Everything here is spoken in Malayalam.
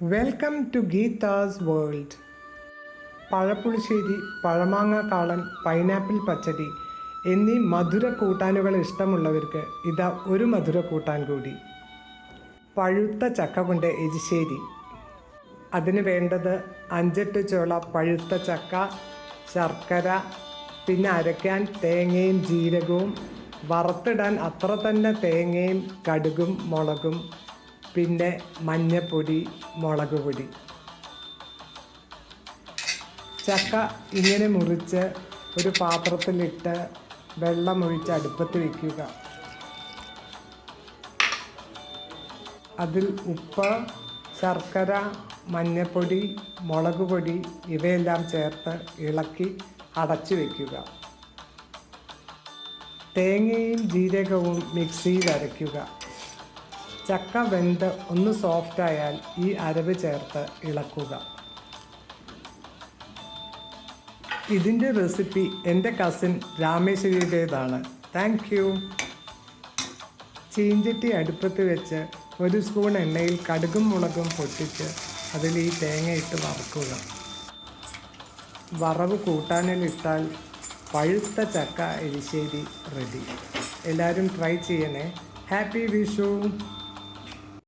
Welcome to Geetha's world. പഴപ്പുളിശ്ശേരി, പഴമാങ്ങ കാളൻ, പൈനാപ്പിൾ പച്ചടി എന്നീ മധുര കൂട്ടാനുകൾ ഇഷ്ടമുള്ളവർക്ക് ഇതാ ഒരു മധുര കൂട്ടാൻ കൂടി. പഴുത്ത ചക്ക കൊണ്ട് എരിശ്ശേരി. അതിന് വേണ്ടത് 5-8 ചുള പഴുത്ത ചക്ക, ശർക്കര, പിന്നെ അരയ്ക്കാൻ തേങ്ങയും ജീരകവും, വറുത്തിടാൻ അത്ര തന്നെ തേങ്ങയും കടുകും മുളകും, പിന്നെ മഞ്ഞപ്പൊടി, മുളക് പൊടി. ചക്ക ഇങ്ങനെ മുറിച്ച് ഒരു പാത്രത്തിലിട്ട് വെള്ളമൊഴിച്ച് അടുപ്പത്ത് വയ്ക്കുക. അതിൽ ഉപ്പ്, ശർക്കര, മഞ്ഞപ്പൊടി, മുളക് പൊടി ഇവയെല്ലാം ചേർത്ത് ഇളക്കി അടച്ചു വയ്ക്കുക. തേങ്ങയും ജീരകവും മിക്സിയിൽ അരയ്ക്കുക. ചക്ക വെന്ത് ഒന്ന് സോഫ്റ്റായാൽ ഈ അരവ് ചേർത്ത് ഇളക്കുക. ഇതിൻ്റെ റെസിപ്പി എൻ്റെ കസിൻ രാമേശ്വരിയുടേതാണ്. Thank you. ചീഞ്ചട്ടി അടുപ്പത്ത് വെച്ച് 1 സ്പൂൺ എണ്ണയിൽ കടുകും മുളകും പൊട്ടിച്ച് അതിൽ ഈ തേങ്ങ ഇട്ട് വറുക്കുക. വറവ് കൂട്ടാനിലിട്ടാൽ പഴുത്ത ചക്ക എരിശ്ശേരി റെഡി. എല്ലാവരും ട്രൈ ചെയ്യണേ. ഹാപ്പി വിഷു.